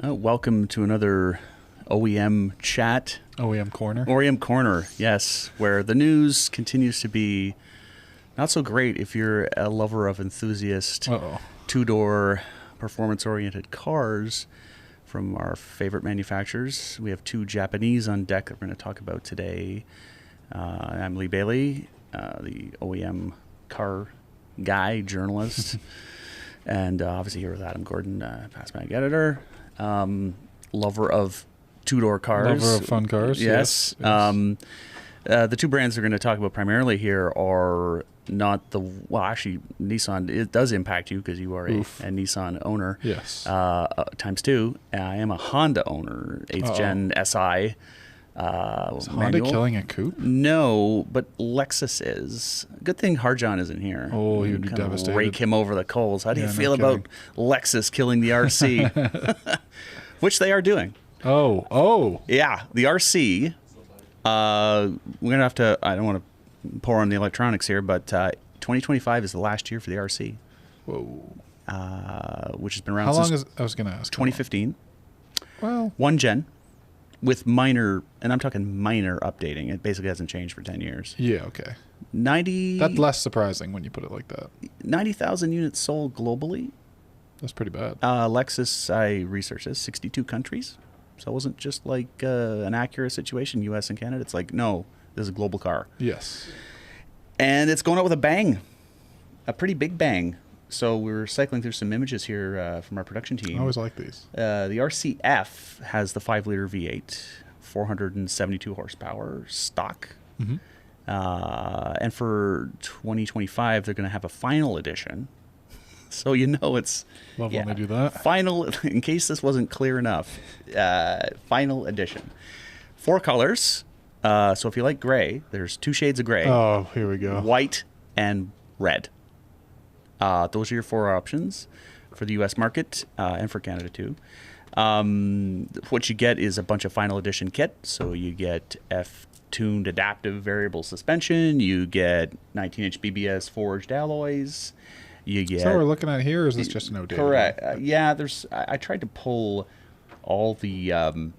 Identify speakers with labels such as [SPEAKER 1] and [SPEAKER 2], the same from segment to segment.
[SPEAKER 1] Welcome to another OEM chat.
[SPEAKER 2] OEM Corner.
[SPEAKER 1] OEM Corner, yes, where the news continues to be not so great if you're a lover of Enthusiast two-door performance-oriented cars from our favorite manufacturers. We have two Japanese on deck that we're going to talk about today. I'm Lee Bailie, the OEM car guy, journalist, and obviously here with Adam Gordon, past mag editor. Lover of two-door cars.
[SPEAKER 2] Lover of fun cars.
[SPEAKER 1] Yes. The two brands we're going to talk about primarily here are not the... Well, actually, Nissan, it does impact you because you are a Nissan owner.
[SPEAKER 2] Yes.
[SPEAKER 1] Times two. I am a Honda owner, 8th Gen SI.
[SPEAKER 2] Is Honda killing a coupe?
[SPEAKER 1] No, but Lexus is. Good thing Harjan isn't here.
[SPEAKER 2] Oh, he would be devastated.
[SPEAKER 1] Rake him over the coals. How do you feel about Lexus killing the RC? Which they are doing.
[SPEAKER 2] Oh.
[SPEAKER 1] Yeah, the RC. We're going to have to... I don't want to pour on the electronics here, but 2025 is the last year for the RC.
[SPEAKER 2] Whoa.
[SPEAKER 1] Which has been around
[SPEAKER 2] How
[SPEAKER 1] since...
[SPEAKER 2] long is... I was going to ask.
[SPEAKER 1] 2015.
[SPEAKER 2] Well...
[SPEAKER 1] One gen. With minor, and I'm talking minor updating. It basically hasn't changed for 10 years.
[SPEAKER 2] Yeah, okay.
[SPEAKER 1] 90...
[SPEAKER 2] That's less surprising when you put it like that.
[SPEAKER 1] 90,000 units sold globally.
[SPEAKER 2] That's pretty bad.
[SPEAKER 1] Lexus, I researched this, 62 countries. So it wasn't just like an accurate situation, U.S. and Canada. It's like, no, this is a global car.
[SPEAKER 2] Yes.
[SPEAKER 1] And it's going out with a bang. A pretty big bang. So we're cycling through some images here from our production team.
[SPEAKER 2] I always like these.
[SPEAKER 1] The RCF has the 5-liter V8, 472 horsepower, stock.
[SPEAKER 2] Mm-hmm.
[SPEAKER 1] And for 2025, they're going to have a final edition. So you know it's...
[SPEAKER 2] Love when they do that.
[SPEAKER 1] Final, in case this wasn't clear enough, final edition. 4 colors. So if you like gray, there's 2 shades of gray.
[SPEAKER 2] Oh, here we go.
[SPEAKER 1] White and red. Those are your 4 options for the U.S. market and for Canada too. What you get is a bunch of final edition kit. So you get F-tuned adaptive variable suspension. You get 19-inch BBS forged alloys. You get...
[SPEAKER 2] Is that what we're looking at here, or is this just no data?
[SPEAKER 1] Correct. Yeah, there's... I tried to pull all the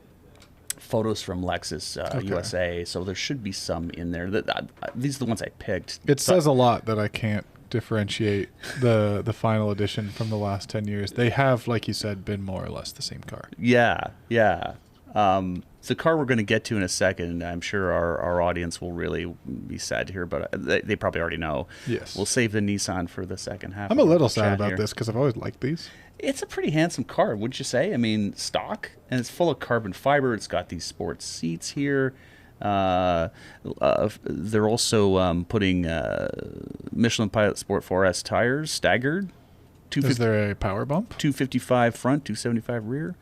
[SPEAKER 1] photos from Lexus USA, so there should be some in there. These are the ones I picked.
[SPEAKER 2] It says a lot that I can't differentiate the final edition from the last 10 years. They have, like you said, been more or less the same car.
[SPEAKER 1] Yeah. It's a car we're going to get to in a second. I'm sure our audience will really be sad to hear, but they probably already know.
[SPEAKER 2] Yes.
[SPEAKER 1] We'll save the Nissan for the second half.
[SPEAKER 2] I'm a little sad about this because I've always liked these. It's
[SPEAKER 1] a pretty handsome car, wouldn't you say? I mean, stock, and it's full of carbon fiber. It's got these sports seats here. They're also putting Michelin Pilot Sport 4S tires, staggered.
[SPEAKER 2] Is there a power bump?
[SPEAKER 1] 255 front, 275 rear.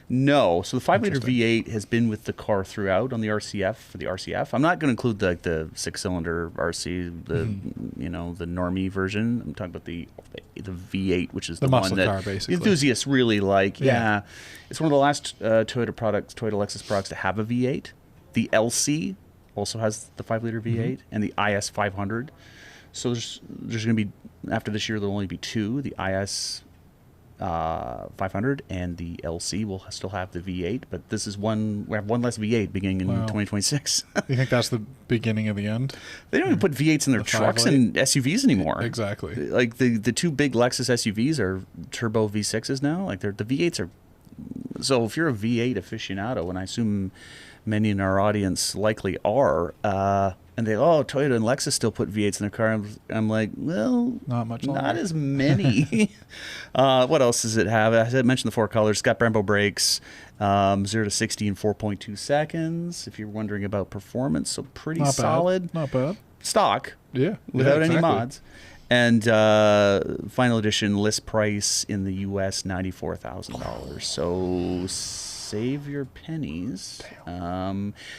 [SPEAKER 1] No. So the 5-liter V8 has been with the car throughout on the RCF, for the RCF. I'm not going to include the 6-cylinder RC, the normie version. I'm talking about the V8, which is the one that
[SPEAKER 2] car, basically.
[SPEAKER 1] enthusiasts really like. Yeah. It's one of the last Toyota Lexus products to have a V8. The LC also has the 5-liter V8 and the IS 500. So there's going to be, after this year, there'll only be 2, the IS 500 and the LC will still have the V8, but this is we have one less V8 beginning in 2026.
[SPEAKER 2] You think that's the beginning of the end?
[SPEAKER 1] They don't even put V8s in their trucks and SUVs anymore.
[SPEAKER 2] Exactly.
[SPEAKER 1] Like the 2 big Lexus SUVs are turbo V6s now. Like the V8s are... So if you're a V8 aficionado, and I assume many in our audience likely are, and Toyota and Lexus still put V8s in their car. I'm like, well,
[SPEAKER 2] not much longer.
[SPEAKER 1] Not as many. What else does it have? I mentioned the 4 colors. It's got Brembo brakes, 0 to 60 in 4.2 seconds. If you're wondering about performance, so pretty solid.
[SPEAKER 2] Not bad.
[SPEAKER 1] Stock.
[SPEAKER 2] Yeah.
[SPEAKER 1] Without any mods. And final edition list price in the U.S. $94,000. So save your pennies.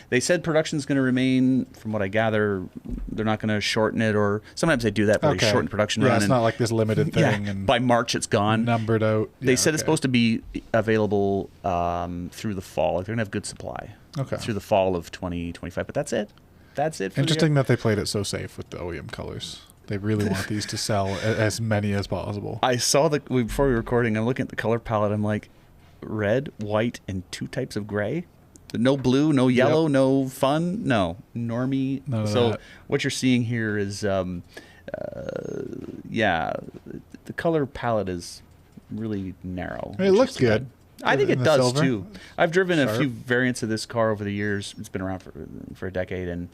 [SPEAKER 1] They said production's going to remain, from what I gather, they're not going to shorten it, or sometimes they do that, but they shorten production run.
[SPEAKER 2] It's not like this limited thing.
[SPEAKER 1] Yeah,
[SPEAKER 2] and
[SPEAKER 1] by March it's gone.
[SPEAKER 2] Numbered out.
[SPEAKER 1] They said it's supposed to be available through the fall. Like they're going to have good supply through the fall of 2025, but that's it. That's it.
[SPEAKER 2] Interesting that they played it so safe with the OEM colors. They really want these to sell as many as possible.
[SPEAKER 1] I saw before we were recording, I'm looking at the color palette. I'm like, red, white, and 2 types of gray. No blue, no yellow, no fun, no normie.
[SPEAKER 2] None of
[SPEAKER 1] So
[SPEAKER 2] that.
[SPEAKER 1] what you're seeing here is, the color palette is really narrow.
[SPEAKER 2] I mean, it
[SPEAKER 1] which
[SPEAKER 2] looks
[SPEAKER 1] is too
[SPEAKER 2] good.
[SPEAKER 1] bad. I think
[SPEAKER 2] In
[SPEAKER 1] it
[SPEAKER 2] the
[SPEAKER 1] does
[SPEAKER 2] silver.
[SPEAKER 1] too. I've driven a
[SPEAKER 2] Sharp.
[SPEAKER 1] few variants of this car over the years. It's been around for a decade, and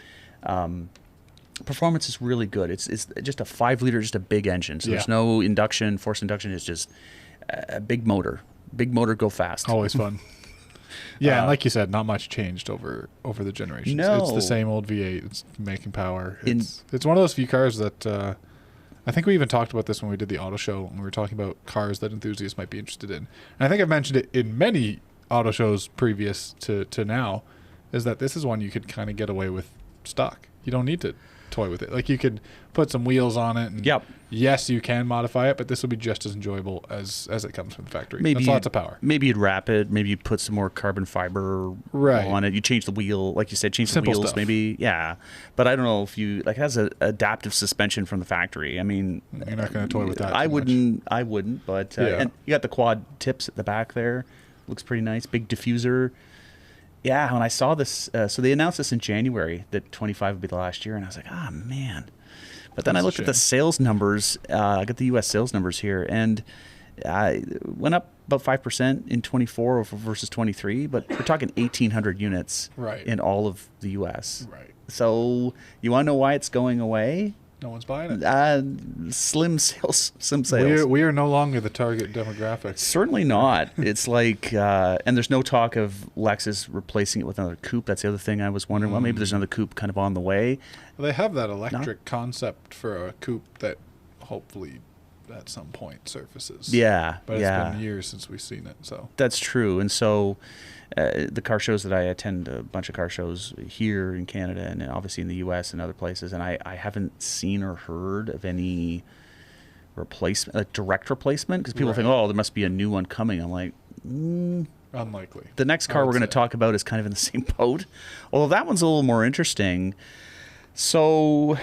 [SPEAKER 1] performance is really good. It's just a 5-liter, just a big engine. So there's no induction, forced induction. It's just a big motor. Big motor, go fast.
[SPEAKER 2] Always fun. Yeah, and like you said, not much changed over the generations.
[SPEAKER 1] No.
[SPEAKER 2] It's the same old V8. It's making power. It's one of those few cars that I think we even talked about this when we did the auto show, and we were talking about cars that enthusiasts might be interested in. And I think I've mentioned it in many auto shows previous to now, is that this is one you could kind of get away with stock. You don't need to toy with it. Like, you could put some wheels on it, and yes, you can modify it, but this will be just as enjoyable as it comes from the factory. Maybe lots of power.
[SPEAKER 1] Maybe you'd wrap it. Maybe you'd put some more carbon fiber on it. You change the wheel, like you said, change
[SPEAKER 2] Simple
[SPEAKER 1] the wheels.
[SPEAKER 2] stuff.
[SPEAKER 1] Maybe, But I don't know if you it has an adaptive suspension from the factory. I mean,
[SPEAKER 2] you're not going to toy with that.
[SPEAKER 1] I wouldn't. But and you got the quad tips at the back there. Looks pretty nice. Big diffuser. Yeah, when I saw this, so they announced this in January that 25 would be the last year, and I was like, oh man. But then I looked at the sales numbers. I got the U.S. sales numbers here, and I went up about 5% in 24 versus 23. But we're talking 1,800 units in all of the U.S.
[SPEAKER 2] Right.
[SPEAKER 1] So you want to know why it's going away?
[SPEAKER 2] No one's buying it.
[SPEAKER 1] Slim sales.
[SPEAKER 2] We are no longer the target demographic.
[SPEAKER 1] Certainly not. It's like, and there's no talk of Lexus replacing it with another coupe. That's the other thing I was wondering. Well, maybe there's another coupe kind of on the way.
[SPEAKER 2] Well, they have that electric concept for a coupe that hopefully at some point surfaces.
[SPEAKER 1] Yeah.
[SPEAKER 2] But it's been years since we've seen it. So
[SPEAKER 1] that's true. And so the car shows that I attend, a bunch of car shows here in Canada and obviously in the U.S. and other places, and I haven't seen or heard of any replacement, like direct replacement, because people think, oh, there must be a new one coming. I'm like,
[SPEAKER 2] unlikely.
[SPEAKER 1] The next car we're going to talk about is kind of in the same boat, although that one's a little more interesting. So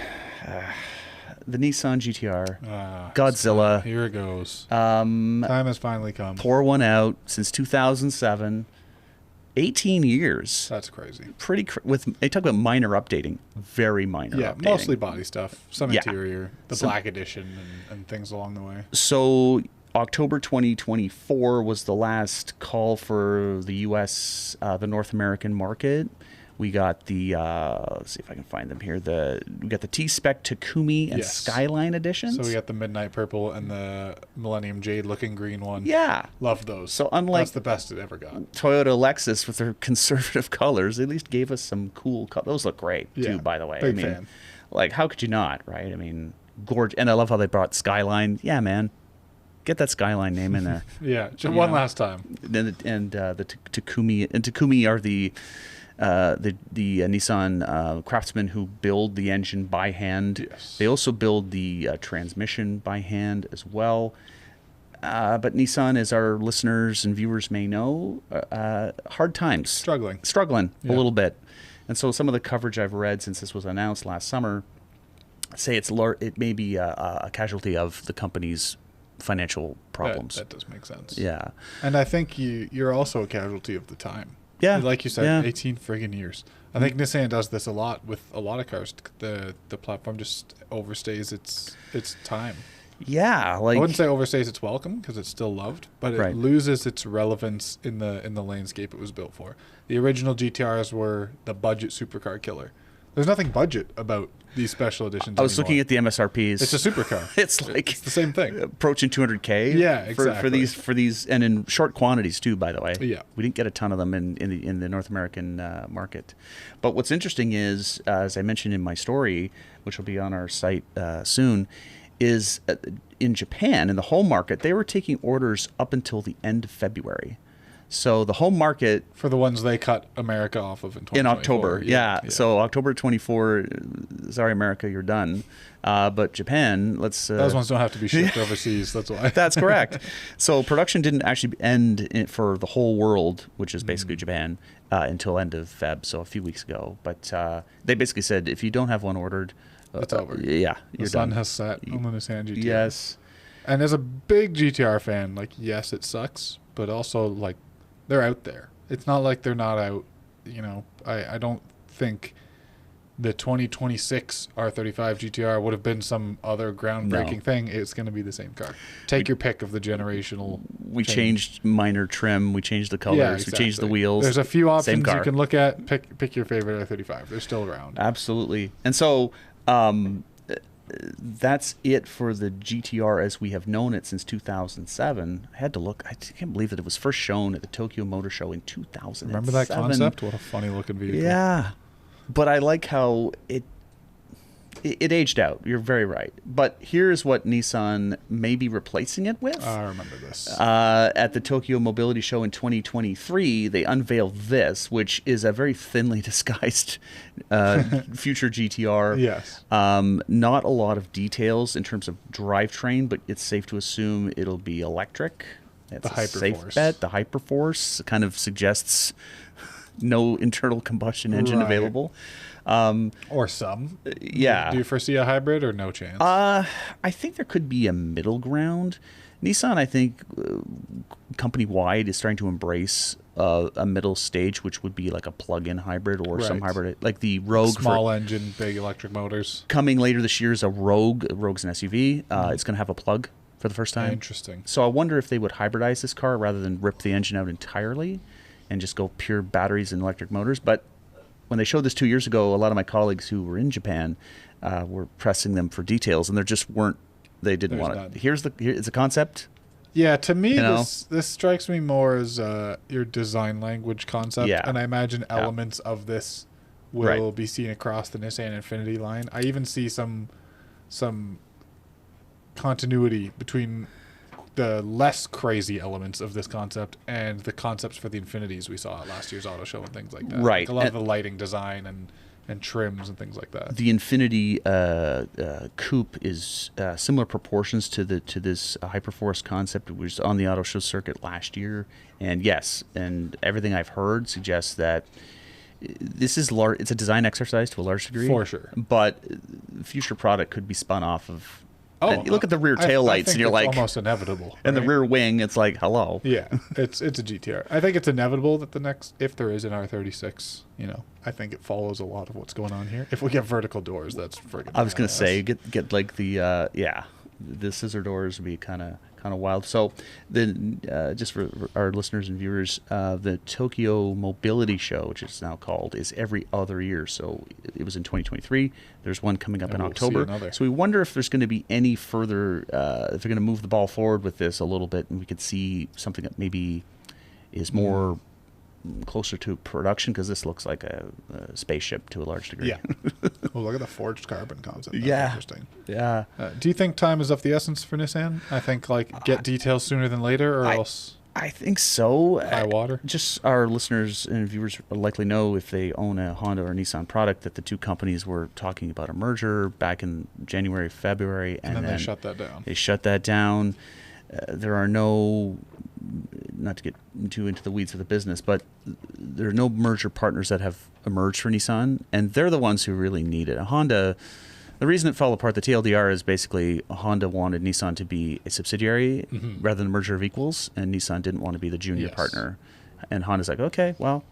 [SPEAKER 1] the Nissan GTR, Godzilla.
[SPEAKER 2] Here it goes. Time has finally come.
[SPEAKER 1] Pour one out since 2007. 18 years.
[SPEAKER 2] That's crazy.
[SPEAKER 1] They talk about minor updating, very minor updating.
[SPEAKER 2] Yeah, mostly body stuff, some interior, the black edition, and things along the way.
[SPEAKER 1] So October 2024 was the last call for the U.S., the North American market. We got the, let's see if I can find them here. We got the T-Spec Takumi and Skyline editions.
[SPEAKER 2] So we got the Midnight Purple and the Millennium Jade looking green one.
[SPEAKER 1] Yeah.
[SPEAKER 2] Love those.
[SPEAKER 1] So unlike
[SPEAKER 2] that's the best it ever got.
[SPEAKER 1] Toyota Lexus with their conservative colors, they at least gave us some cool colors. Those look great too, by the way.
[SPEAKER 2] Big fan.
[SPEAKER 1] Like, how could you not, right? I mean, gorgeous. And I love how they brought Skyline. Yeah, man. Get that Skyline name in there.
[SPEAKER 2] Just one last time.
[SPEAKER 1] And the Takumi. And Takumi are the Nissan craftsmen who build the engine by hand.
[SPEAKER 2] Yes.
[SPEAKER 1] They also build the transmission by hand as well. But Nissan, as our listeners and viewers may know, hard times. Struggling a little bit. And so some of the coverage I've read since this was announced last summer say it may be a casualty of the company's financial problems.
[SPEAKER 2] That does make sense.
[SPEAKER 1] Yeah.
[SPEAKER 2] And I think you're also a casualty of the time.
[SPEAKER 1] Yeah.
[SPEAKER 2] Like you said, 18 friggin' years. I think Nissan does this a lot with a lot of cars. The platform just overstays its time.
[SPEAKER 1] Yeah,
[SPEAKER 2] I wouldn't say overstays its welcome because it's still loved, but it loses its relevance in the landscape it was built for. The original GTRs were the budget supercar killer. There's nothing budget about these special editions.
[SPEAKER 1] I was looking at the MSRPs.
[SPEAKER 2] It's a supercar.
[SPEAKER 1] It's
[SPEAKER 2] the same thing,
[SPEAKER 1] approaching 200K.
[SPEAKER 2] Yeah, exactly.
[SPEAKER 1] For these, and in short quantities too. By the way, we didn't get a ton of them in the North American market. But what's interesting is, as I mentioned in my story, which will be on our site soon, is in Japan, in the home market, they were taking orders up until the end of February. So the home market...
[SPEAKER 2] For the ones they cut America off of in
[SPEAKER 1] October, yeah. So October 24, sorry, America, you're done. But Japan, let's...
[SPEAKER 2] Those ones don't have to be shipped overseas, that's why.
[SPEAKER 1] That's correct. So production didn't actually end for the whole world, which is basically Japan, until end of Feb, so a few weeks ago. But they basically said, if you don't have one ordered...
[SPEAKER 2] it's over.
[SPEAKER 1] Yeah, you're
[SPEAKER 2] the sun
[SPEAKER 1] done.
[SPEAKER 2] has set on the Nissan GTR.
[SPEAKER 1] Yes.
[SPEAKER 2] And as a big GTR fan, yes, it sucks, but also, they're out there. It's not like they're not out. You know, I don't think the 2026 R35 GTR would have been some other groundbreaking thing. It's going to be the same car. Take your pick of the generational.
[SPEAKER 1] We changed minor trim. We changed the colors.
[SPEAKER 2] Yeah, exactly.
[SPEAKER 1] We changed the wheels.
[SPEAKER 2] There's a few options you can look at. Pick your favorite R35. They're still around.
[SPEAKER 1] Absolutely. And so that's it for the GTR as we have known it since 2007. I had to look. I can't believe that it was first shown at the Tokyo Motor Show in 2007.
[SPEAKER 2] Remember that concept? What a funny looking vehicle.
[SPEAKER 1] Yeah. But I like how it aged out. You're very right. But here's what Nissan may be replacing it with.
[SPEAKER 2] I remember this.
[SPEAKER 1] At the Tokyo Mobility Show in 2023, they unveiled this, which is a very thinly disguised future GTR.
[SPEAKER 2] Yes.
[SPEAKER 1] Not a lot of details in terms of drivetrain, but it's safe to assume it'll be electric. That's
[SPEAKER 2] the Hyper
[SPEAKER 1] safe
[SPEAKER 2] Force.
[SPEAKER 1] bet. The Hyper Force kind of suggests no internal combustion engine available.
[SPEAKER 2] Or some.
[SPEAKER 1] Yeah.
[SPEAKER 2] Do you foresee a hybrid or no chance?
[SPEAKER 1] I think there could be a middle ground. Nissan, I think, company-wide is starting to embrace a middle stage, which would be like a plug-in hybrid or some hybrid. Like the Rogue.
[SPEAKER 2] Small engine, big electric motors.
[SPEAKER 1] Coming later this year is a Rogue. Rogue's an SUV. It's going to have a plug for the first time.
[SPEAKER 2] Interesting.
[SPEAKER 1] So I wonder if they would hybridize this car rather than rip the engine out entirely and just go pure batteries and electric motors. But when they showed this 2 years ago, a lot of my colleagues who were in Japan were pressing them for details, and there just weren't. They didn't want it. It's a concept.
[SPEAKER 2] Yeah, to me, this strikes me more as your design language concept, and I imagine elements of this will be seen across the Nissan Infinity line. I even see some continuity between the less crazy elements of this concept and the concepts for the Infinities we saw at last year's auto show and things like that.
[SPEAKER 1] Right.
[SPEAKER 2] Like a lot of the lighting design and trims and things like that.
[SPEAKER 1] The Infinity coupe is similar proportions to this Hyper Force concept. It was on the auto show circuit last year, and yes, and everything I've heard suggests that this is it's a design exercise to a large degree,
[SPEAKER 2] for sure.
[SPEAKER 1] But future product could be spun off of.
[SPEAKER 2] Oh,
[SPEAKER 1] you look at the rear tail lights, and you're like,
[SPEAKER 2] almost inevitable.
[SPEAKER 1] And the rear wing, it's like, hello.
[SPEAKER 2] Yeah, it's a GTR. I think it's inevitable that the next, if there is an R36, I think it follows a lot of what's going on here. If we get vertical doors, that's friggin'
[SPEAKER 1] I was gonna say get like the scissor doors would be kind of wild. So then, just for our listeners and viewers, the Tokyo Mobility Show, which it's now called, is every other year. So it was in 2023. There's one coming up in October. So we wonder if there's going to be any further, if they're going to move the ball forward with this a little bit, and we could see something that maybe is more closer to production, because this looks like a spaceship to a large degree.
[SPEAKER 2] Yeah. Well, look at the forged carbon concept. That's interesting.
[SPEAKER 1] Yeah.
[SPEAKER 2] Do you think time is of the essence for Nissan? I think get details sooner than later, or else.
[SPEAKER 1] I think so.
[SPEAKER 2] High water.
[SPEAKER 1] Just our listeners and viewers likely know, if they own a Honda or Nissan product, that the two companies were talking about a merger back in January, February, and then
[SPEAKER 2] they shut that down.
[SPEAKER 1] They shut that down. There are no, not to get too into the weeds of the business, but there are no merger partners that have emerged for Nissan, and they're the ones who really need it. Honda, the reason it fell apart, the TLDR, is basically Honda wanted Nissan to be a subsidiary rather than a merger of equals, and Nissan didn't want to be the junior partner. And Honda's like, okay, well,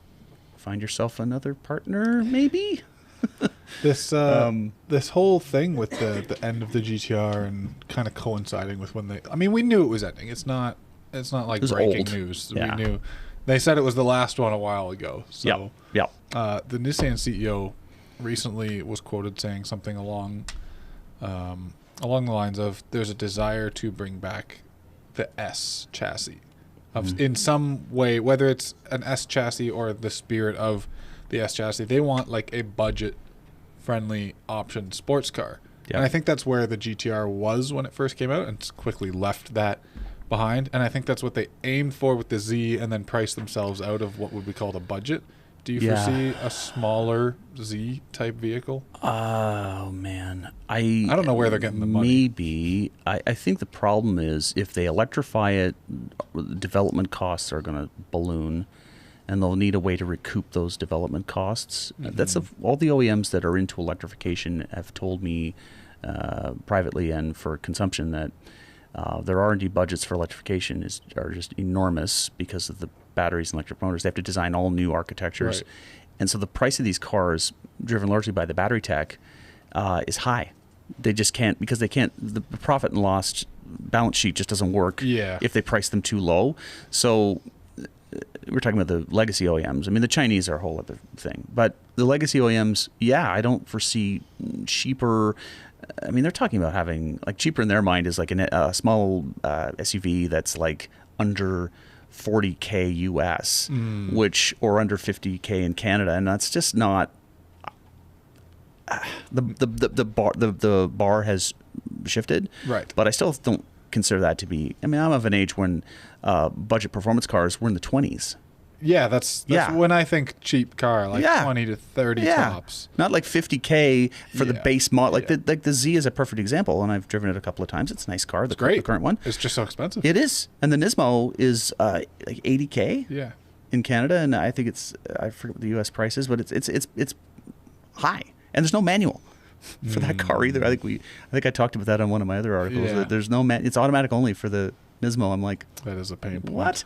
[SPEAKER 1] find yourself another partner, maybe?
[SPEAKER 2] This whole thing with the end of the GTR and kind of coinciding with when we knew it was ending. It's not like breaking news.
[SPEAKER 1] Yeah.
[SPEAKER 2] We knew. They said it was the last one a while ago. So
[SPEAKER 1] yep.
[SPEAKER 2] The Nissan CEO recently was quoted saying something along the lines of, there's a desire to bring back the S chassis in some way, whether it's an S chassis or the spirit of the S chassis. They want like a budget friendly option sports car. And I think that's where the GTR was when it first came out, and quickly left that behind. And I think that's what they aimed for with the Z, and then priced themselves out of what would be called a budget. Do you foresee a smaller Z type vehicle?
[SPEAKER 1] Oh man, I
[SPEAKER 2] don't know where they're getting the money.
[SPEAKER 1] Maybe I think the problem is, if they electrify it, development costs are going to balloon, and they'll need a way to recoup those development costs. That's all the OEMs that are into electrification have told me privately and for consumption that Their R&D budgets for electrification are just enormous because of the batteries and electric motors. They have to design all new architectures. Right. And so the price of these cars, driven largely by the battery tech, is high. They just can't, because they can't, the profit and loss balance sheet just doesn't work if they price them too low. So we're talking about the legacy OEMs. I mean, the Chinese are a whole other thing. But the legacy OEMs, I don't foresee cheaper. I mean, they're talking about having, like, cheaper in their mind is like a small SUV that's like under $40K US, or under $50K in Canada, and that's just not. The bar has shifted,
[SPEAKER 2] right?
[SPEAKER 1] But I still don't consider that to be. I mean, I'm of an age when budget performance cars were in the 20s.
[SPEAKER 2] Yeah, that's when I think cheap car, like 20 to 30 tops.
[SPEAKER 1] Not like $50K for the base model. Like the Z is a perfect example, and I've driven it a couple of times. It's a nice car. It's great. The current one.
[SPEAKER 2] It's just so expensive.
[SPEAKER 1] It is, and the Nismo is like $80K. In Canada, and I think I forget what the U.S. price is, but it's high, and there's no manual for that car either. I think I talked about that on one of my other articles.
[SPEAKER 2] Yeah.
[SPEAKER 1] There's no it's automatic only for the Nismo. I'm like,
[SPEAKER 2] that is a pain point.
[SPEAKER 1] What?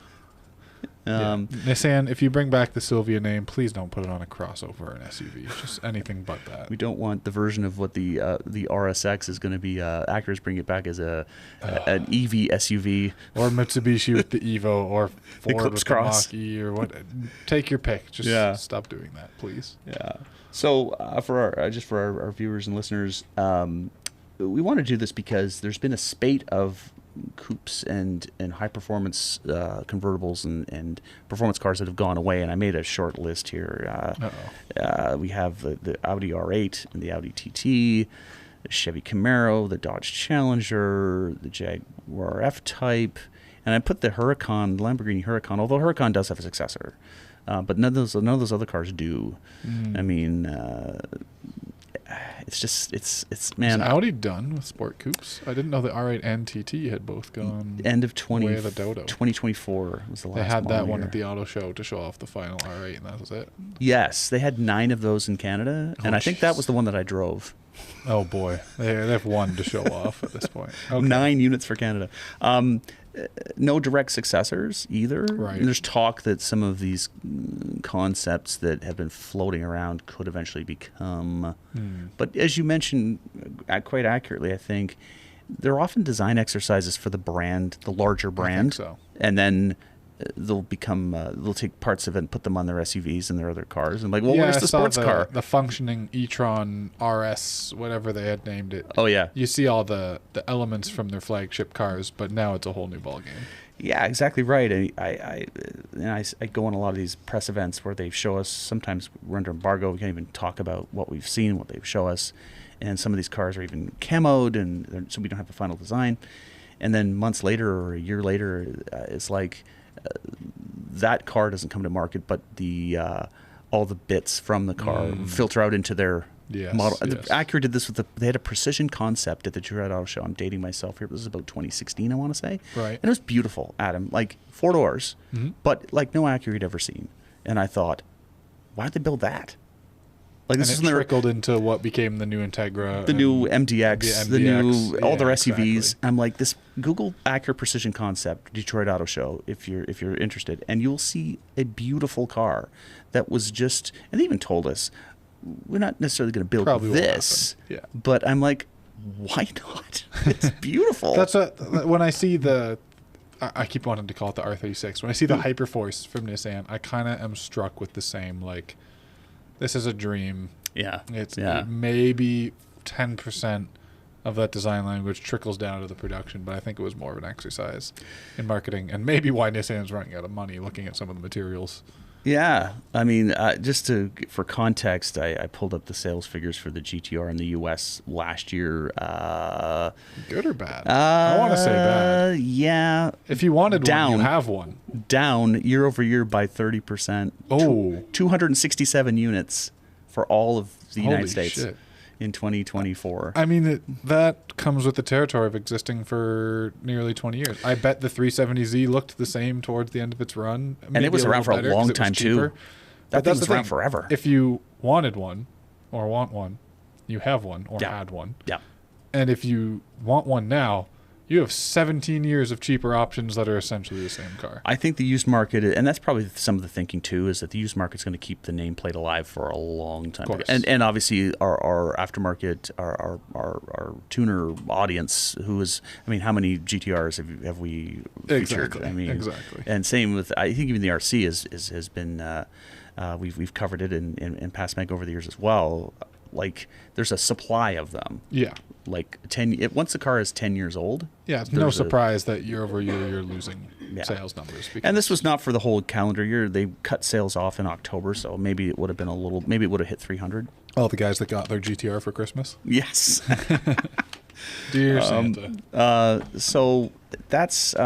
[SPEAKER 2] Nissan, if you bring back the Silvia name, please don't put it on a crossover or an SUV. Just anything but that.
[SPEAKER 1] We don't want the version of what the RSX is going to be. Acura's bring it back as an EV SUV,
[SPEAKER 2] or Mitsubishi with the Evo, or Ford with the Mach-E, or what. Take your pick. Just stop doing that, please.
[SPEAKER 1] Yeah. So for our viewers and listeners, we want to do this because there's been a spate of coupes and high performance convertibles and performance cars that have gone away, and I made a short list here. We have the Audi R8 and the Audi TT, the Chevy Camaro, the Dodge Challenger, the Jaguar F-Type, and I put the Huracan, Lamborghini Huracan, although Huracan does have a successor, but none of those other cars do. I mean, it's just man.
[SPEAKER 2] Is Audi done with sport coupes? I didn't know the R8 and TT had both gone.
[SPEAKER 1] End of
[SPEAKER 2] 2024
[SPEAKER 1] was the last.
[SPEAKER 2] They had that one
[SPEAKER 1] here
[SPEAKER 2] at the auto show to show off the final R8, and that was it.
[SPEAKER 1] Yes, they had 9 of those in Canada, and I think that was the one that I drove.
[SPEAKER 2] Oh boy, they have one to show off at this point. Okay.
[SPEAKER 1] 9 units for Canada. No direct successors either.
[SPEAKER 2] Right.
[SPEAKER 1] And there's talk that some of these concepts that have been floating around could eventually become. But as you mentioned quite accurately, I think they're often design exercises for the brand, the larger brand.
[SPEAKER 2] I think so.
[SPEAKER 1] And then they'll take parts of it and put them on their SUVs and their other cars. And like, well, where's the sports car?
[SPEAKER 2] The functioning e-tron RS, whatever they had named it.
[SPEAKER 1] Oh, yeah.
[SPEAKER 2] You see all the elements from their flagship cars, but now it's a whole new ballgame.
[SPEAKER 1] Yeah, exactly right. I go on a lot of these press events where they show us, sometimes we're under embargo, we can't even talk about what we've seen, what they show us. And some of these cars are even camoed, and so we don't have the final design. And then months later or a year later, it's like, that car doesn't come to market, but all the bits from the car filter out into their model. Yes. Acura did this they had a precision concept at the Detroit Auto Show. I'm dating myself here, but this is about 2016, I want to say.
[SPEAKER 2] Right.
[SPEAKER 1] And it was beautiful, Adam. Like 4 doors, but like no Acura you'd ever seen. And I thought, why'd they build that? Like this
[SPEAKER 2] and it trickled into what became the new Integra,
[SPEAKER 1] the new MDX, the new all their SUVs.
[SPEAKER 2] Exactly.
[SPEAKER 1] I'm like, this Google Acura Precision Concept Detroit Auto Show if you're interested, and you'll see a beautiful car that was just. And they even told us we're not necessarily going to build this, but I'm like, why not? It's beautiful.
[SPEAKER 2] That's when I see I keep wanting to call it the R36. When I see the Hyper Force from Nissan, I kind of am struck with the same like. This is a dream.
[SPEAKER 1] Yeah.
[SPEAKER 2] It's maybe 10% of that design language trickles down to the production, but I think it was more of an exercise in marketing, and maybe why Nissan's running out of money looking at some of the materials.
[SPEAKER 1] Yeah. I mean, for context, I pulled up the sales figures for the GTR in the U.S. last year.
[SPEAKER 2] Good or bad? I want to say bad.
[SPEAKER 1] Yeah.
[SPEAKER 2] If you wanted one, you have one.
[SPEAKER 1] Down year over year by 30%.
[SPEAKER 2] Oh.
[SPEAKER 1] 267 units for all of the United States.
[SPEAKER 2] Shit.
[SPEAKER 1] In 2024.
[SPEAKER 2] I mean, that comes with the territory of existing for nearly 20 years. I bet the 370Z looked the same towards the end of its run.
[SPEAKER 1] And it was around for a long time, too. That thing was around forever.
[SPEAKER 2] If you wanted one or want one, you have one or had one.
[SPEAKER 1] Yeah.
[SPEAKER 2] And if you want one now, You have 17 years of cheaper options that are essentially the same car.
[SPEAKER 1] I think the used market, and that's probably some of the thinking too, is that the used market's going to keep the nameplate alive for a long time.
[SPEAKER 2] Of course.
[SPEAKER 1] And obviously our aftermarket, our tuner audience, who is, I mean, how many GTRs have we featured?
[SPEAKER 2] Exactly.
[SPEAKER 1] I mean,
[SPEAKER 2] exactly.
[SPEAKER 1] And same with, I think even the RC has been, we've covered it in past Meg over the years as well. Like, there's a supply of them.
[SPEAKER 2] Yeah.
[SPEAKER 1] Like once the car is 10 years old.
[SPEAKER 2] Yeah, it's no surprise that year over year you're losing sales numbers.
[SPEAKER 1] And this was not for the whole calendar year. They cut sales off in October, so maybe it would have been maybe it would have hit 300.
[SPEAKER 2] All the guys that got their GTR for Christmas.
[SPEAKER 1] Yes.
[SPEAKER 2] Dear Santa.
[SPEAKER 1] So that's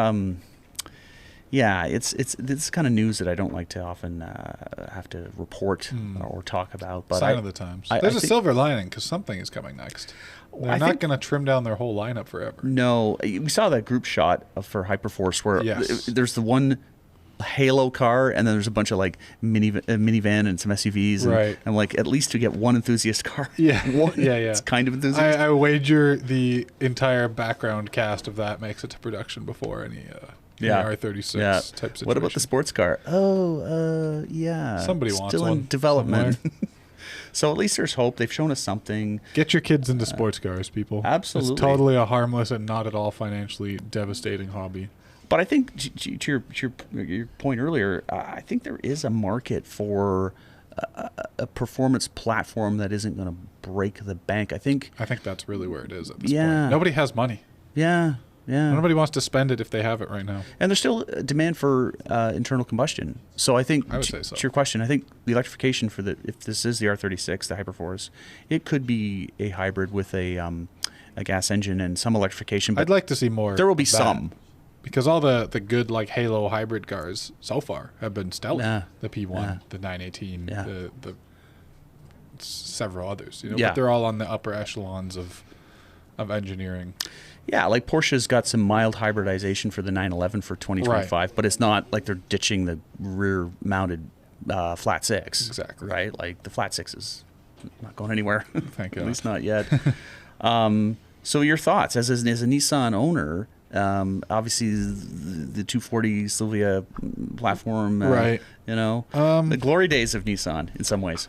[SPEAKER 1] it's this kind of news that I don't like to often have to report or talk about. But
[SPEAKER 2] Sign of the times. There's a silver lining because something is coming next. They're not going to trim down their whole lineup forever. No, we saw that group shot for Hyper Force where there's the one Halo car and then there's a bunch of like minivan and some SUVs. And right.
[SPEAKER 1] I'm like, at least to get one Enthusiast car.
[SPEAKER 2] Yeah. Yeah.
[SPEAKER 1] It's kind of Enthusiast.
[SPEAKER 2] I wager the entire background cast of that makes it to production before any R36 type situation.
[SPEAKER 1] What about the sports car?
[SPEAKER 2] Somebody wants
[SPEAKER 1] still
[SPEAKER 2] one
[SPEAKER 1] in development. So at least there's hope. They've shown us something.
[SPEAKER 2] Get your kids into sports cars, people.
[SPEAKER 1] Absolutely.
[SPEAKER 2] It's totally a harmless and not at all financially devastating hobby.
[SPEAKER 1] But I think to your point earlier, I think there is a market for a performance platform that isn't going to break the bank. I think
[SPEAKER 2] that's really where it is at this point. Nobody has money.
[SPEAKER 1] Yeah.
[SPEAKER 2] Nobody wants to spend it if they have it right now.
[SPEAKER 1] And there's still a demand for internal combustion. So I think,
[SPEAKER 2] I would say so.
[SPEAKER 1] To your question, I think the electrification if this is the R36, the Hyper Force, it could be a hybrid with a gas engine and some electrification. But
[SPEAKER 2] I'd like to see more.
[SPEAKER 1] There will be some.
[SPEAKER 2] Because all the good like Halo hybrid cars so far have been stellar. The P1, the 918, the several others. But they're all on the upper echelons of engineering. Yeah,
[SPEAKER 1] like Porsche's got some mild hybridization for the 911 for 2025, but it's not like they're ditching the rear-mounted flat six.
[SPEAKER 2] Exactly.
[SPEAKER 1] Right? Like the flat six is not going anywhere.
[SPEAKER 2] Thank God.
[SPEAKER 1] At least not yet. So your thoughts as a Nissan owner? Obviously, the 240 Silvia platform.
[SPEAKER 2] Right.
[SPEAKER 1] The glory days of Nissan in some ways.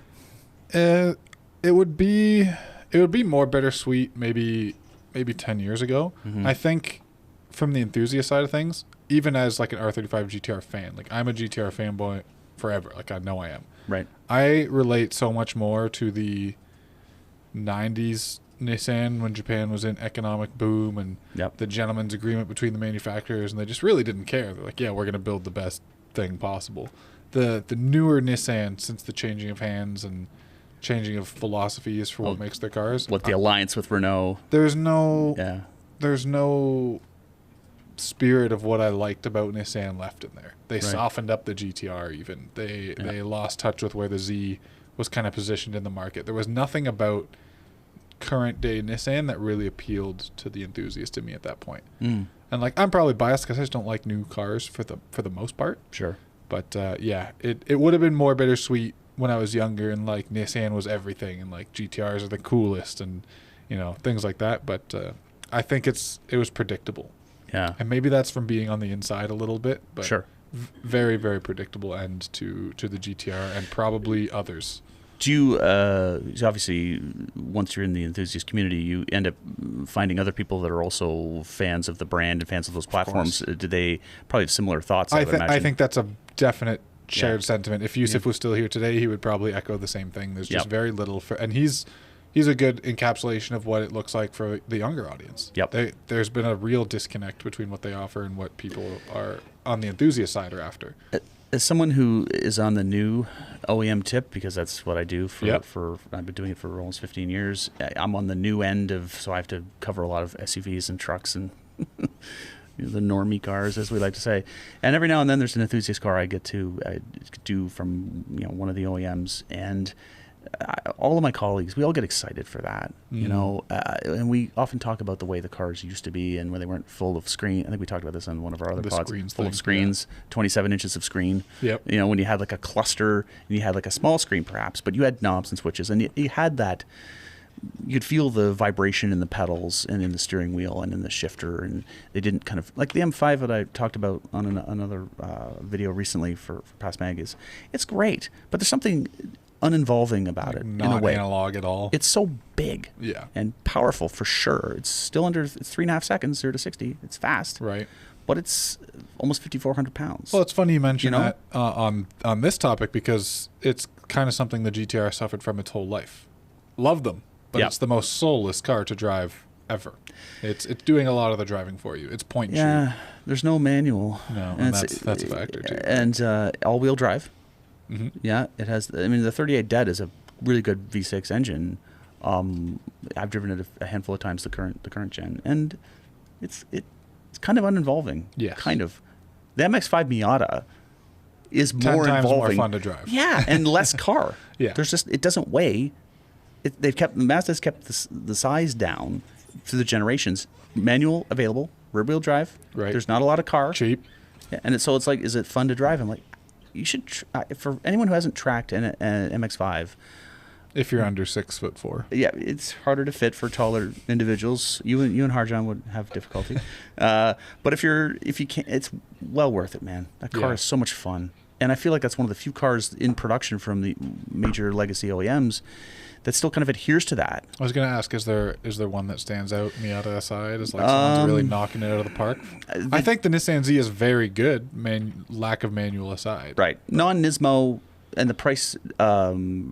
[SPEAKER 2] It would be more bittersweet maybe 10 years ago. Mm-hmm. I think from the enthusiast side of things, even as like an R35 GTR fan, like I'm a GTR fanboy forever. Like I know I am.
[SPEAKER 1] Right.
[SPEAKER 2] I relate so much more to the 90s Nissan when Japan was in economic boom and the gentleman's agreement between the manufacturers, and they just really didn't care. They're like, yeah, we're going to build the best thing possible. The newer Nissan, since the changing of hands and changing of philosophies for what makes their cars.
[SPEAKER 1] What the alliance with Renault.
[SPEAKER 2] There's no spirit of what I liked about Nissan left in there. They softened up the GTR even. They lost touch with where the Z was kind of positioned in the market. There was nothing about current day Nissan that really appealed to the enthusiast to me at that point. And like I'm probably biased because I just don't like new cars for the most part.
[SPEAKER 1] Sure.
[SPEAKER 2] But it would have been more bittersweet when I was younger and like Nissan was everything and like GTRs are the coolest and things like that. But I think it was predictable.
[SPEAKER 1] Yeah.
[SPEAKER 2] And maybe that's from being on the inside a little bit. But
[SPEAKER 1] sure.
[SPEAKER 2] Very, very predictable end to the GTR and probably others.
[SPEAKER 1] Do you, obviously, once you're in the enthusiast community, you end up finding other people that are also fans of the brand and fans of those platforms. Do they probably have similar thoughts? I
[SPEAKER 2] think that's a definite shared sentiment. If Yusuf was still here today, he would probably echo the same thing. There's just very little and he's a good encapsulation of what it looks like for the younger audience. There's been a real disconnect between what they offer and what people are on the enthusiast side are after.
[SPEAKER 1] As someone who is on the new OEM tip, because that's what I do for I've been doing it for almost 15 years. I'm on the new end so I have to cover a lot of SUVs and trucks and the normie cars, as we like to say. And every now and then there's an enthusiast car I get to do from one of the OEMs, and all of my colleagues, we all get excited for that, and we often talk about the way the cars used to be and when they weren't full of screen. I think we talked about this on one of our other pods. Full of screens, 27 inches of screen.
[SPEAKER 2] Yep.
[SPEAKER 1] When you had like a cluster and you had like a small screen perhaps, but you had knobs and switches and you had that you'd feel the vibration in the pedals and in the steering wheel and in the shifter, and they didn't kind of like the M5 that I talked about on another video recently for Past Mag. It's great, but there's something uninvolving about it in a way.
[SPEAKER 2] Not analog at all.
[SPEAKER 1] It's so big, and powerful for sure. It's still under 3.5 seconds, 0 to 60. It's fast,
[SPEAKER 2] right?
[SPEAKER 1] But it's almost 5,400 pounds.
[SPEAKER 2] Well, it's funny you mention that on this topic, because it's kind of something the GTR suffered from its whole life. Love them, but it's the most soulless car to drive ever. It's doing a lot of the driving for you. It's point and shoot.
[SPEAKER 1] Yeah, there's no manual.
[SPEAKER 2] No, and that's a factor too.
[SPEAKER 1] And all-wheel drive.
[SPEAKER 2] Mm-hmm.
[SPEAKER 1] Yeah, it has. I mean, the 38 Det is a really good V6 engine. I've driven it a handful of times, the current gen, and it's kind of uninvolving.
[SPEAKER 2] Yeah,
[SPEAKER 1] kind of. The MX-5 Miata is
[SPEAKER 2] 10
[SPEAKER 1] more
[SPEAKER 2] times
[SPEAKER 1] involving,
[SPEAKER 2] more fun to drive.
[SPEAKER 1] Yeah, and less car.
[SPEAKER 2] Yeah,
[SPEAKER 1] it doesn't weigh. Mazda's kept the size down through the generations. Manual available, rear-wheel drive.
[SPEAKER 2] Right.
[SPEAKER 1] There's not a lot of car.
[SPEAKER 2] Cheap.
[SPEAKER 1] Yeah, and so it's like, is it fun to drive? I'm like, you should. For anyone who hasn't tracked an MX-5,
[SPEAKER 2] if you're under 6'4",
[SPEAKER 1] yeah, it's harder to fit for taller individuals. You and Harjan would have difficulty, but if you can't, it's well worth it, man. That car is so much fun, and I feel like that's one of the few cars in production from the major legacy OEMs that still kind of adheres to that.
[SPEAKER 2] I was going to ask, is there one that stands out, Miata aside, as like someone's really knocking it out of the park? I think the Nissan Z is very good, lack of manual aside.
[SPEAKER 1] Right. Non-Nismo, and the price, the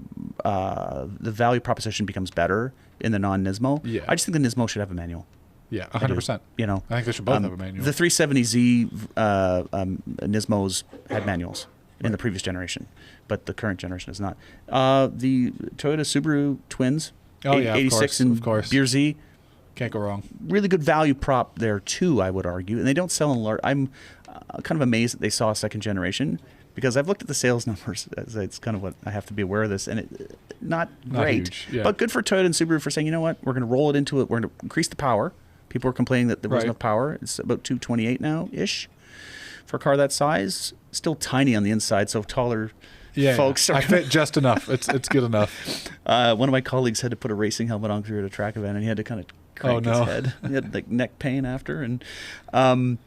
[SPEAKER 1] value proposition becomes better in the non-Nismo.
[SPEAKER 2] Yeah.
[SPEAKER 1] I just think the Nismo should have a manual.
[SPEAKER 2] Yeah, 100%.
[SPEAKER 1] You know,
[SPEAKER 2] I think they should both have a manual.
[SPEAKER 1] The 370Z Nismos had manuals in the previous generation, but the current generation is not. The Toyota Subaru twins, 86 and Beer Z.
[SPEAKER 2] Can't go wrong.
[SPEAKER 1] Really good value prop there too, I would argue. And they don't sell in large. I'm kind of amazed that they saw a second generation, because I've looked at the sales numbers. It's kind of what I have to be aware of this, and it not great.
[SPEAKER 2] Huge, yeah.
[SPEAKER 1] But good for Toyota and Subaru for saying, you know what, we're going to roll it into it. We're going to increase the power. People are complaining that there wasn't enough power. It's about 228 now-ish for a car that size. Still tiny on the inside, so taller folks.
[SPEAKER 2] I fit just enough. It's good enough.
[SPEAKER 1] One of my colleagues had to put a racing helmet on through at a track event, and he had to kind of crank his head. He had like neck pain after, and but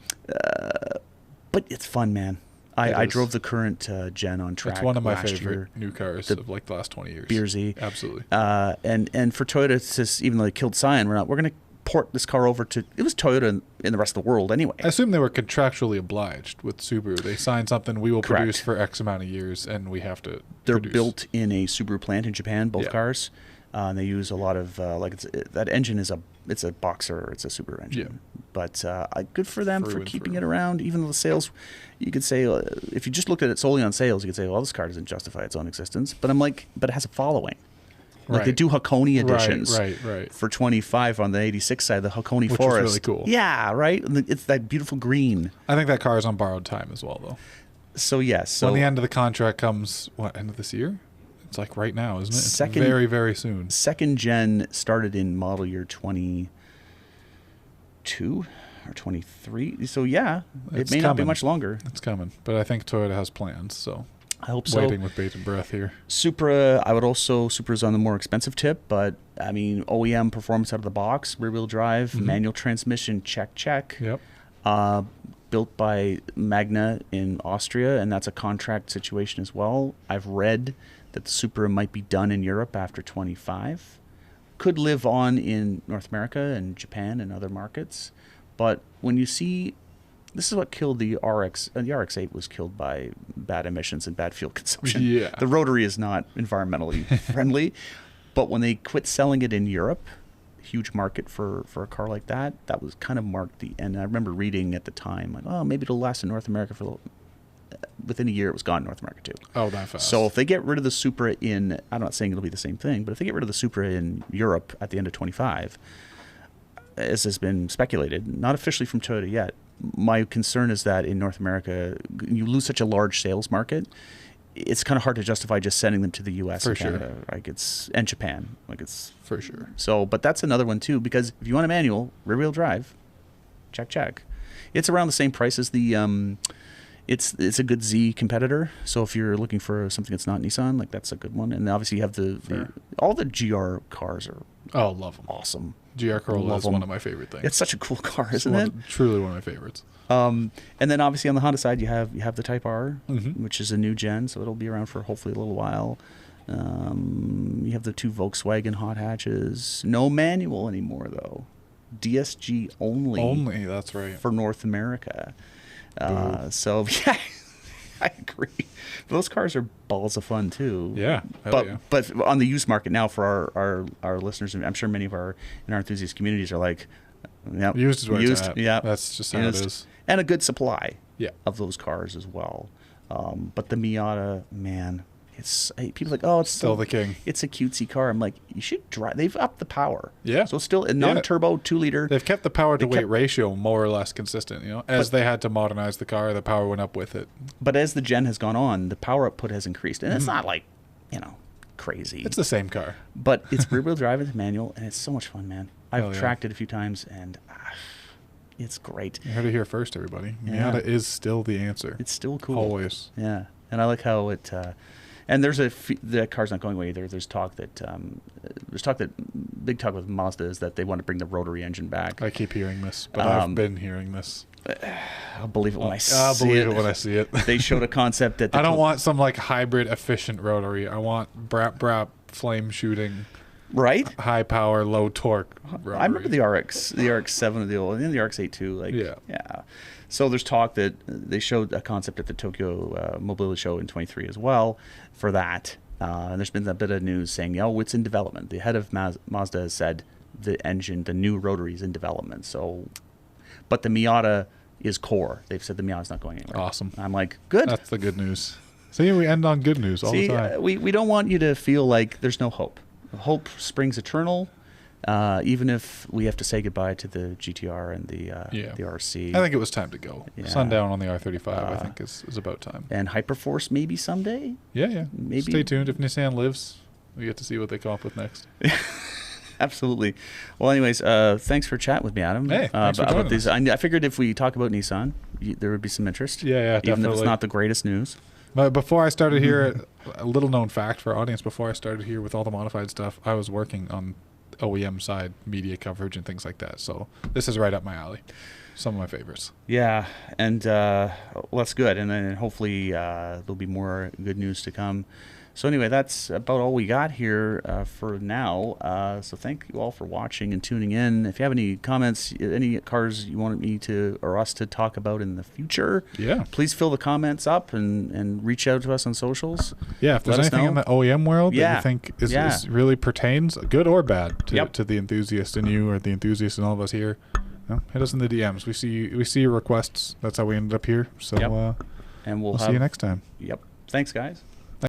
[SPEAKER 1] it's fun, man. I drove the current gen on track.
[SPEAKER 2] It's one of my favorite
[SPEAKER 1] year.
[SPEAKER 2] new cars of like the last 20 years.
[SPEAKER 1] Beer Z.
[SPEAKER 2] Absolutely.
[SPEAKER 1] And for Toyota, it's just, even though they killed Scion, we're going to port this car over to, it was Toyota in the rest of the world anyway.
[SPEAKER 2] I assume they were contractually obliged with Subaru. They signed something, we will produce for X amount of years, and we have to
[SPEAKER 1] They're built in a Subaru plant in Japan, both cars. And they use a lot of, that engine is it's a Boxer, it's a Subaru engine. Yeah. But good for them for keeping it around, even though the sales, you could say, if you just looked at it solely on sales, you could say, well, this car doesn't justify its own existence. But I'm like, but it has a following. Like they do Hakone editions
[SPEAKER 2] right.
[SPEAKER 1] for 25 on the 86 side, the Hakone
[SPEAKER 2] Which
[SPEAKER 1] Forest.
[SPEAKER 2] Is really cool.
[SPEAKER 1] Yeah, right? And it's that beautiful green.
[SPEAKER 2] I think that car is on borrowed time as well, though.
[SPEAKER 1] So, yes. So
[SPEAKER 2] when the end of the contract comes, end of this year? It's like right now, isn't it? It's very, very soon.
[SPEAKER 1] Second gen started in model year 22 or 23. So, yeah, it may not be much longer.
[SPEAKER 2] It's coming. But I think Toyota has plans, so
[SPEAKER 1] I hope so.
[SPEAKER 2] Waiting with bated breath here.
[SPEAKER 1] Supra's on the more expensive tip, but I mean, OEM performance out of the box, rear-wheel drive, manual transmission, check.
[SPEAKER 2] Yep.
[SPEAKER 1] Built by Magna in Austria, and that's a contract situation as well. I've read that the Supra might be done in Europe after 25. Could live on in North America and Japan and other markets. But when you see, this is what killed the RX. The RX-8 was killed by bad emissions and bad fuel consumption.
[SPEAKER 2] Yeah.
[SPEAKER 1] The rotary is not environmentally friendly. But when they quit selling it in Europe, huge market for a car like that, that was kind of marked the end. I remember reading at the time, like, oh, maybe it'll last in North America for a little. Within a year, it was gone in North America too.
[SPEAKER 2] Oh, that fast.
[SPEAKER 1] So if they get rid of the Supra in, I'm not saying it'll be the same thing, but if they get rid of the Supra in Europe at the end of 25, as has been speculated, not officially from Toyota yet, my concern is that in North America, you lose such a large sales market, it's kind of hard to justify just sending them to the U.S.
[SPEAKER 2] For
[SPEAKER 1] and Canada,
[SPEAKER 2] sure.
[SPEAKER 1] and Japan.
[SPEAKER 2] For sure.
[SPEAKER 1] So, but that's another one too, because if you want a manual, rear-wheel drive, check. It's around the same price as the it's a good Z competitor. So if you're looking for something that's not Nissan, like that's a good one. And obviously you have all the GR cars are
[SPEAKER 2] love them.
[SPEAKER 1] Awesome.
[SPEAKER 2] GR Corolla is one of my favorite things.
[SPEAKER 1] It's such a cool car, isn't it?
[SPEAKER 2] Truly one of my favorites.
[SPEAKER 1] And then obviously on the Honda side, you have the Type R, which is a new gen, so it'll be around for hopefully a little while. You have the 2 Volkswagen hot hatches. No manual anymore, though. DSG only.
[SPEAKER 2] Only, that's right.
[SPEAKER 1] For North America. So, yeah, I agree. Those cars are balls of fun, too.
[SPEAKER 2] Yeah.
[SPEAKER 1] But on the used market now, for our listeners, I'm sure many of our enthusiast communities are like, yep,
[SPEAKER 2] used is where it's at.
[SPEAKER 1] Yeah,
[SPEAKER 2] that's just how it is.
[SPEAKER 1] And a good supply
[SPEAKER 2] of
[SPEAKER 1] those cars as well. But the Miata, man, people are like, oh, it's
[SPEAKER 2] still the king.
[SPEAKER 1] It's a cutesy car. I'm like, you should drive. They've upped the power.
[SPEAKER 2] Yeah.
[SPEAKER 1] So still a non-turbo 2-liter.
[SPEAKER 2] They've kept the power to weight ratio more or less consistent. As they had to modernize the car, the power went up with it.
[SPEAKER 1] But as the gen has gone on, the power output has increased, and it's not like, crazy.
[SPEAKER 2] It's the same car.
[SPEAKER 1] But it's rear-wheel drive, it's manual, and it's so much fun, man. I've tracked it a few times, and it's great.
[SPEAKER 2] You heard it here first, everybody. Miata is still the answer.
[SPEAKER 1] It's still cool.
[SPEAKER 2] Always.
[SPEAKER 1] Yeah, and I like how it. And the car's not going away either. There's talk that big talk with Mazda is that they want to bring the rotary engine back.
[SPEAKER 2] I keep hearing this, but I've been hearing this.
[SPEAKER 1] I'll believe it when I see it.
[SPEAKER 2] I'll believe it when I see it.
[SPEAKER 1] They showed a concept that
[SPEAKER 2] I don't want some like hybrid efficient rotary. I want brap flame shooting.
[SPEAKER 1] Right?
[SPEAKER 2] High power, low torque rotary.
[SPEAKER 1] I remember the RX-7 of the old, and the RX-8 too. Yeah. So there's talk that they showed a concept at the Tokyo Mobility Show in 23 as well for that. And there's been a bit of news saying, it's in development. The head of Mazda has said the new rotary is in development. So, but the Miata is core. They've said the Miata's not going anywhere.
[SPEAKER 2] Awesome.
[SPEAKER 1] I'm like, good.
[SPEAKER 2] That's the good news. See, we end on good news all the time.
[SPEAKER 1] We don't want you to feel like there's no hope. Hope springs eternal, even if we have to say goodbye to the GTR and the RC.
[SPEAKER 2] I think it was time to go. Yeah. Sundown on the R35, I think, is about time.
[SPEAKER 1] And Hyper Force maybe someday?
[SPEAKER 2] Yeah.
[SPEAKER 1] Maybe.
[SPEAKER 2] Stay tuned. If Nissan lives, we get to see what they come up with next.
[SPEAKER 1] Absolutely. Well, anyways, thanks for chatting with me, Adam.
[SPEAKER 2] Hey, thanks for joining us.
[SPEAKER 1] I figured if we talk about Nissan, there would be some interest.
[SPEAKER 2] Yeah, definitely.
[SPEAKER 1] Even if it's not the greatest news.
[SPEAKER 2] But before I started here, a little known fact for our audience, before I started here with all the modified stuff, I was working on OEM side media coverage and things like that. So this is right up my alley. Some of my favorites.
[SPEAKER 1] Yeah, and that's good. And then hopefully there'll be more good news to come. So anyway, that's about all we got here for now. So thank you all for watching and tuning in. If you have any comments, any cars you want me to or us to talk about in the future, please fill the comments up and reach out to us on socials.
[SPEAKER 2] Yeah, if there's anything in the OEM world that you think is really pertains, good or bad, to the enthusiast in you or the enthusiast in all of us here, hit us in the DMs. We see your requests. That's how we ended up here. So
[SPEAKER 1] and we'll
[SPEAKER 2] see you next time.
[SPEAKER 1] Yep. Thanks, guys.